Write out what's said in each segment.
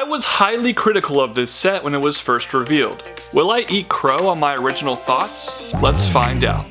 was highly critical of this set when it was first revealed. Will I eat crow on my original thoughts? Let's find out.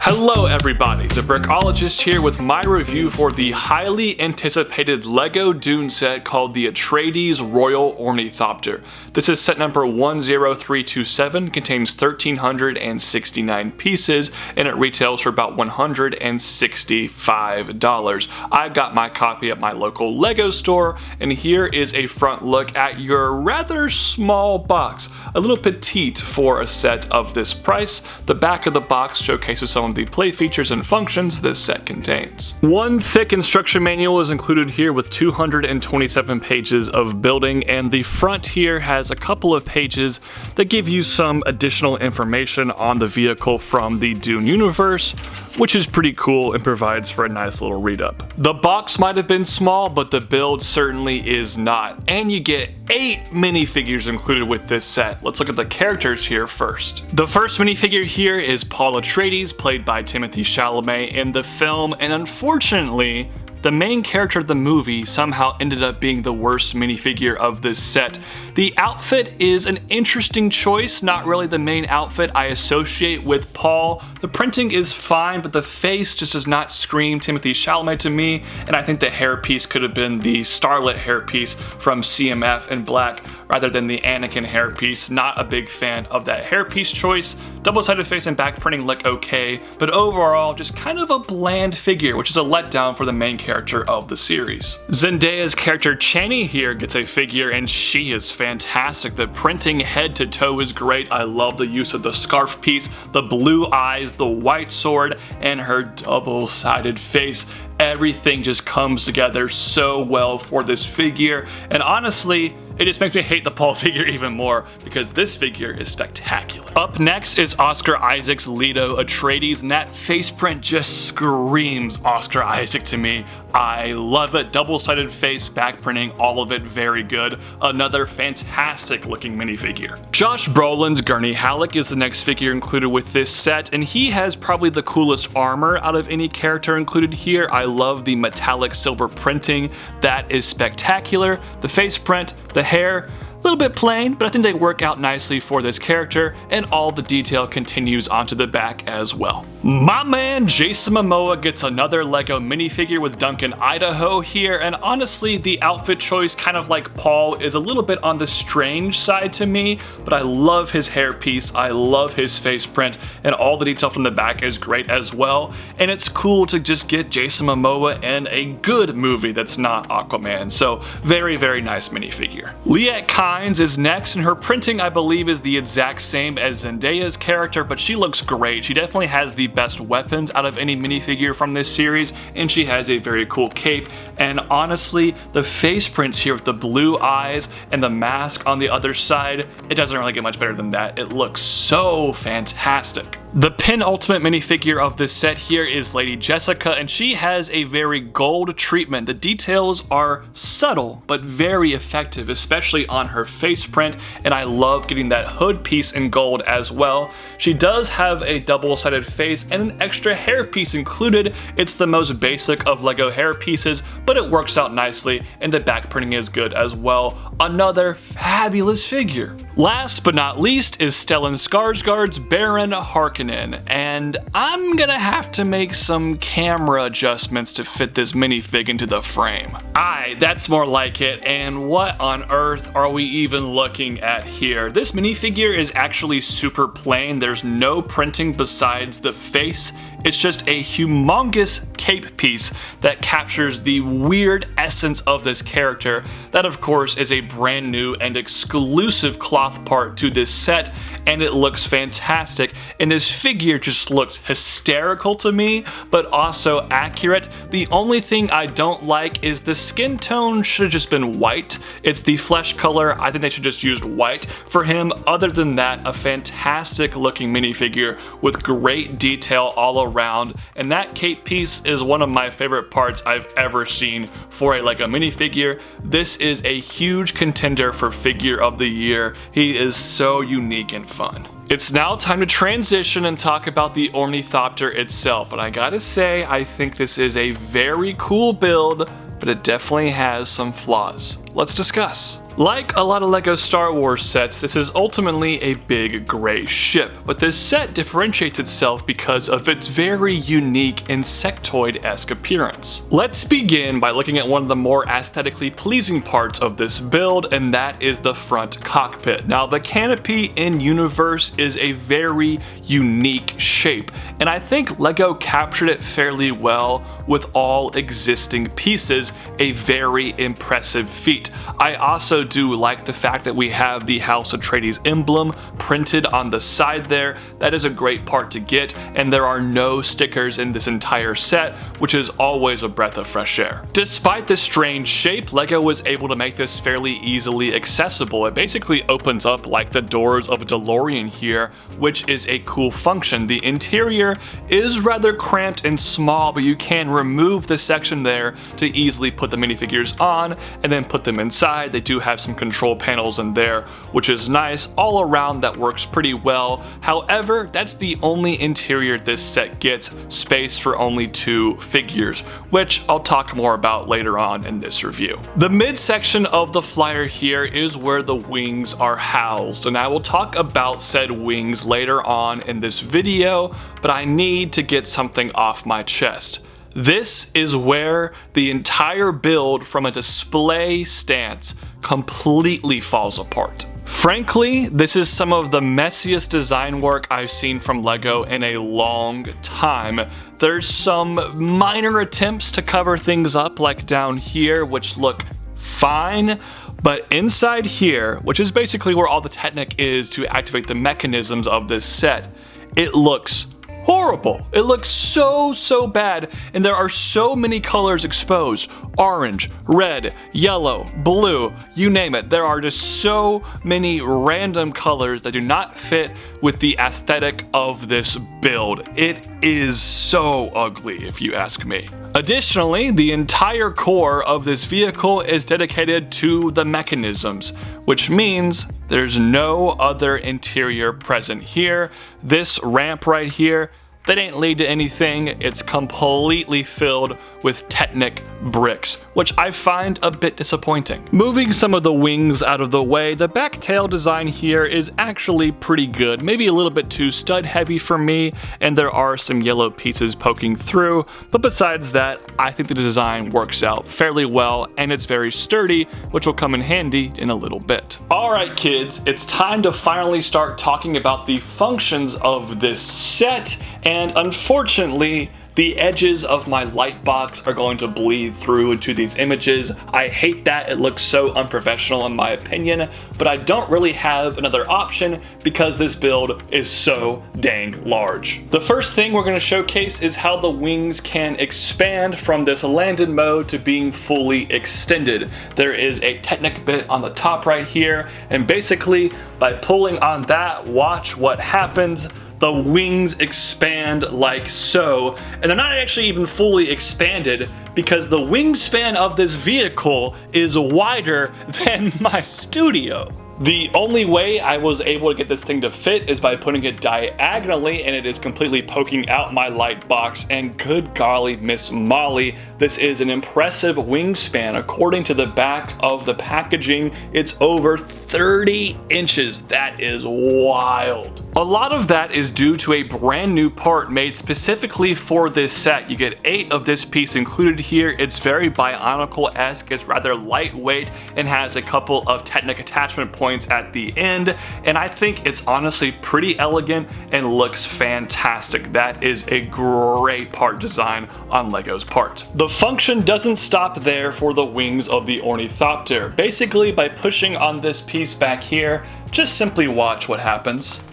Hello everybody, the Brickologist here with my review for the highly anticipated LEGO DUNE set called the Atreides Royal Ornithopter. This is set number 10327, contains 1,369 pieces, and it retails for about $165. I got my copy at my local LEGO store, and here is a front look at your rather small box. A little petite for a set of this price. The back of the box showcases some of the play features and functions this set contains. One thick instruction manual is included here with 227 pages of building, and the front here has a couple of pages that give you some additional information on the vehicle from the DUNE universe, which is pretty cool and provides for a nice little read up. The box might have been small, but the build certainly is not, and you get 8 minifigures included with this set. Let's look at the characters here first. The first minifigure here is Paul Atreides, played by Timothy Chalamet in the film, and unfortunately, the main character of the movie somehow ended up being the worst minifigure of this set. The outfit is an interesting choice, not really the main outfit I associate with Paul. The printing is fine, but the face just does not scream Timothy Chalamet to me, and I think the hairpiece could have been the starlet hairpiece from CMF in black rather than the Anakin hairpiece. Not a big fan of that hairpiece choice. Double-sided face and back printing look okay, but overall just kind of a bland figure, which is a letdown for the main character of the series. Zendaya's character Chani here gets a figure, and she is fantastic. The printing head to toe is great. I love the use of the scarf piece, the blue eyes, the white sword, and her double-sided face. Everything just comes together so well for this figure, and honestly, it just makes me hate the Paul figure even more because this figure is spectacular. Up next is Oscar Isaac's Leto Atreides, and that face print just screams Oscar Isaac to me. I love it. Double-sided face, back printing, all of it very good. Another fantastic looking minifigure. Josh Brolin's Gurney Halleck is the next figure included with this set, and he has probably the coolest armor out of any character included here. I love the metallic silver printing. That is spectacular. The face print, the hair, a little bit plain, but I think they work out nicely for this character, and all the detail continues onto the back as well. My man Jason Momoa gets another LEGO minifigure with Duncan, Idaho here, and honestly, the outfit choice, kind of like Paul, is a little bit on the strange side to me, but I love his hairpiece, I love his face print, and all the detail from the back is great as well, and it's cool to just get Jason Momoa in a good movie that's not Aquaman, so very, very nice minifigure. Liette Kynes is next, and her printing I believe is the exact same as Zendaya's character, but she looks great. She definitely has the best weapons out of any minifigure from this series, and she has a very cool cape, and honestly, the face prints here with the blue eyes and the mask on the other side, it doesn't really get much better than that. It looks so fantastic. The penultimate minifigure of this set here is Lady Jessica, and she has a very gold treatment. The details are subtle, but very effective, especially on her face print, and I love getting that hood piece in gold as well. She does have a double-sided face and an extra hair piece included. It's the most basic of LEGO hair pieces, but it works out nicely, and the back printing is good as well. Another fabulous figure. Last but not least is Stellan Skarsgård's Baron Harkonnen, and I'm gonna have to make some camera adjustments to fit this minifig into the frame. Aye, that's more like it, and what on earth are we even looking at here? This minifigure is actually super plain. There's no printing besides the face. It's just a humongous cape piece that captures the weird essence of this character. That of course is a brand new and exclusive cloth part to this set, and it looks fantastic, and this figure just looks hysterical to me, but also accurate. The only thing I don't like is the skin tone should have just been white. It's the flesh color. I think they should just used white for him. Other than that, a fantastic looking minifigure with great detail all around, and that cape piece is one of my favorite parts I've ever seen for a LEGO minifigure. This is a huge contender for figure of the year. He is so unique and fun. It's now time to transition and talk about the Ornithopter itself, and I gotta say, I think this is a very cool build, but it definitely has some flaws. Let's discuss. Like a lot of LEGO Star Wars sets, this is ultimately a big gray ship, but this set differentiates itself because of its very unique insectoid-esque appearance. Let's begin by looking at one of the more aesthetically pleasing parts of this build, and that is the front cockpit. Now, the canopy in universe is a very unique shape, and I think LEGO captured it fairly well with all existing pieces, a very impressive feat. I also do like the fact that we have the House Atreides emblem printed on the side there. That is a great part to get, and there are no stickers in this entire set, which is always a breath of fresh air. Despite the strange shape, LEGO was able to make this fairly easily accessible. It basically opens up like the doors of a DeLorean here, which is a cool function. The interior is rather cramped and small, but you can remove the section there to easily put the minifigures on and then put them inside. They do have some control panels in there, which is nice. All around, that works pretty well. However, that's the only interior this set gets, space for only 2 figures, which I'll talk more about later on in this review. The midsection of the flyer here is where the wings are housed, and I will talk about said wings later on in this video, but I need to get something off my chest. This is where the entire build from a display stance completely falls apart. Frankly, this is some of the messiest design work I've seen from LEGO in a long time. There's some minor attempts to cover things up like down here, which look fine, but inside here, which is basically where all the Technic is to activate the mechanisms of this set, it looks horrible. It looks so bad, and there are so many colors exposed. Orange, red, yellow, blue, you name it. There are just so many random colors that do not fit with the aesthetic of this build. It is so ugly, if you ask me. Additionally, the entire core of this vehicle is dedicated to the mechanisms, which means there's no other interior present here. This ramp right here, that ain't lead to anything. It's completely filled with Technic bricks, which I find a bit disappointing. Moving some of the wings out of the way, the back tail design here is actually pretty good, maybe a little bit too stud heavy for me, and there are some yellow pieces poking through, but besides that, I think the design works out fairly well, and it's very sturdy, which will come in handy in a little bit. Alright kids, it's time to finally start talking about the functions of this set, and unfortunately, the edges of my light box are going to bleed through into these images. I hate that. It looks so unprofessional in my opinion, but I don't really have another option because this build is so dang large. The first thing we're going to showcase is how the wings can expand from this landed mode to being fully extended. There is a Technic bit on the top right here, and basically by pulling on that, watch what happens. The wings expand like so, and they're not actually even fully expanded because the wingspan of this vehicle is wider than my studio. The only way I was able to get this thing to fit is by putting it diagonally, and it is completely poking out my light box, and good golly Miss Molly, this is an impressive wingspan. According to the back of the packaging, it's over 30 inches. That is wild. A lot of that is due to a brand new part made specifically for this set. You get 8 of this piece included here. It's very Bionicle-esque, it's rather lightweight, and has a couple of Technic attachment points at the end, and I think it's honestly pretty elegant and looks fantastic. That is a great part design on LEGO's part. The function doesn't stop there for the wings of the Ornithopter. Basically, by pushing on this piece back here, just simply watch what happens.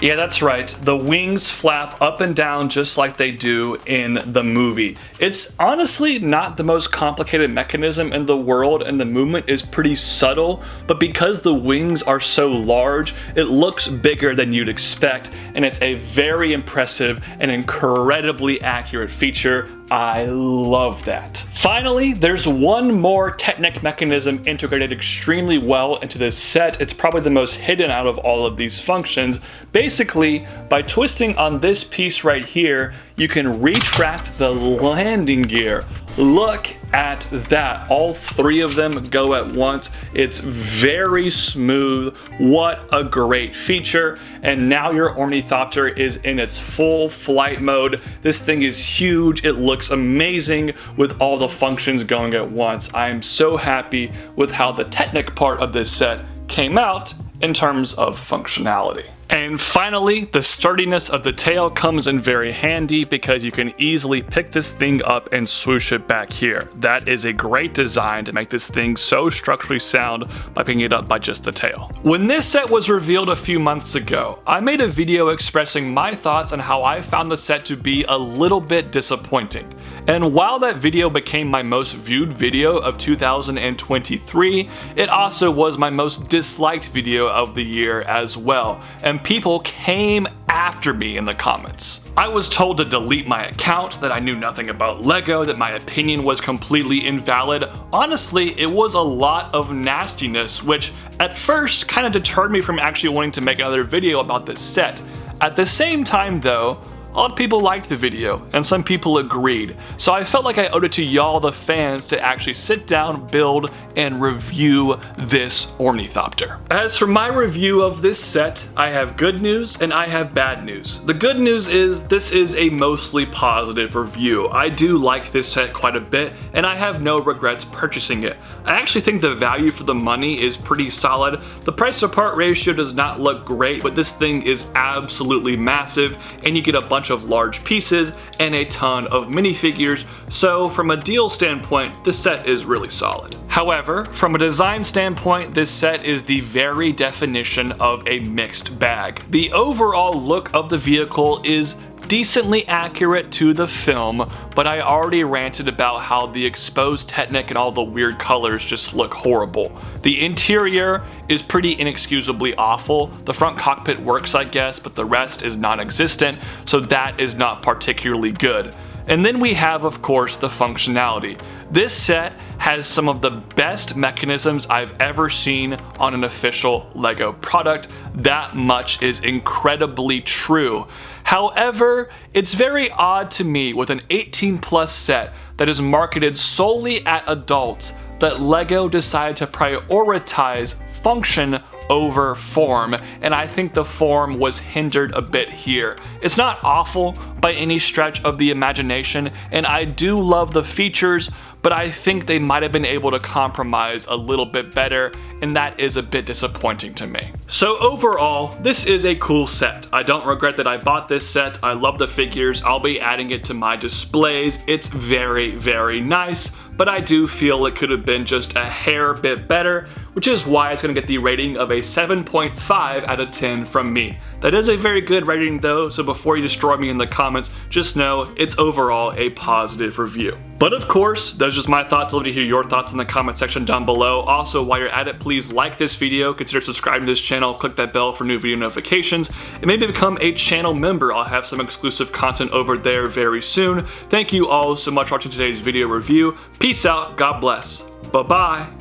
Yeah, that's right. The wings flap up and down just like they do in the movie. It's honestly not the most complicated mechanism in the world, and the movement is pretty subtle, but because the wings are so large, it looks bigger than you'd expect, and it's a very impressive and incredibly accurate feature. I love that. Finally, there's one more Technic mechanism integrated extremely well into this set. It's probably the most hidden out of all of these functions. Basically, by twisting on this piece right here, you can retract the landing gear. Look at that. All three of them go at once. It's very smooth. What a great feature. And now your Ornithopter is in its full flight mode. This thing is huge. It looks amazing with all the functions going at once. I am so happy with how the Technic part of this set came out in terms of functionality. And finally, the sturdiness of the tail comes in very handy because you can easily pick this thing up and swoosh it back here. That is a great design to make this thing so structurally sound by picking it up by just the tail. When this set was revealed a few months ago, I made a video expressing my thoughts on how I found the set to be a little bit disappointing. And while that video became my most viewed video of 2023, it also was my most disliked video of the year as well, and people came after me in the comments. I was told to delete my account, that I knew nothing about LEGO, that my opinion was completely invalid. Honestly, it was a lot of nastiness, which at first kind of deterred me from actually wanting to make another video about this set. At the same time though, a lot of people liked the video, and some people agreed, so I felt like I owed it to y'all the fans to actually sit down, build, and review this Ornithopter. As for my review of this set, I have good news and I have bad news. The good news is this is a mostly positive review. I do like this set quite a bit, and I have no regrets purchasing it. I actually think the value for the money is pretty solid. The price to part ratio does not look great, but this thing is absolutely massive, and you get a bunch of large pieces and a ton of minifigures, so from a deal standpoint, this set is really solid. However, from a design standpoint, this set is the very definition of a mixed bag. The overall look of the vehicle is decently accurate to the film, but I already ranted about how the exposed Technic and all the weird colors just look horrible. The interior is pretty inexcusably awful. The front cockpit works, I guess, but the rest is non-existent, so that is not particularly good. And then we have, of course, the functionality. This set has some of the best mechanisms I've ever seen on an official LEGO product. That much is incredibly true. However, it's very odd to me with an 18+ set that is marketed solely at adults that LEGO decided to prioritize function over form, and I think the form was hindered a bit here. It's not awful by any stretch of the imagination, and I do love the features, but I think they might have been able to compromise a little bit better, and that is a bit disappointing to me. So overall, this is a cool set. I don't regret that I bought this set. I love the figures. I'll be adding it to my displays. It's very, very nice, but I do feel it could have been just a hair bit better, which is why it's going to get the rating of a 7.5 out of 10 from me. That is a very good rating though, so before you destroy me in the comments, just know it's overall a positive review. But of course, those are just my thoughts. I'd love to hear your thoughts in the comment section down below. Also, while you're at it, please like this video, consider subscribing to this channel, click that bell for new video notifications, and maybe become a channel member. I'll have some exclusive content over there very soon. Thank you all so much for watching today's video review. Peace out, God bless, bye-bye.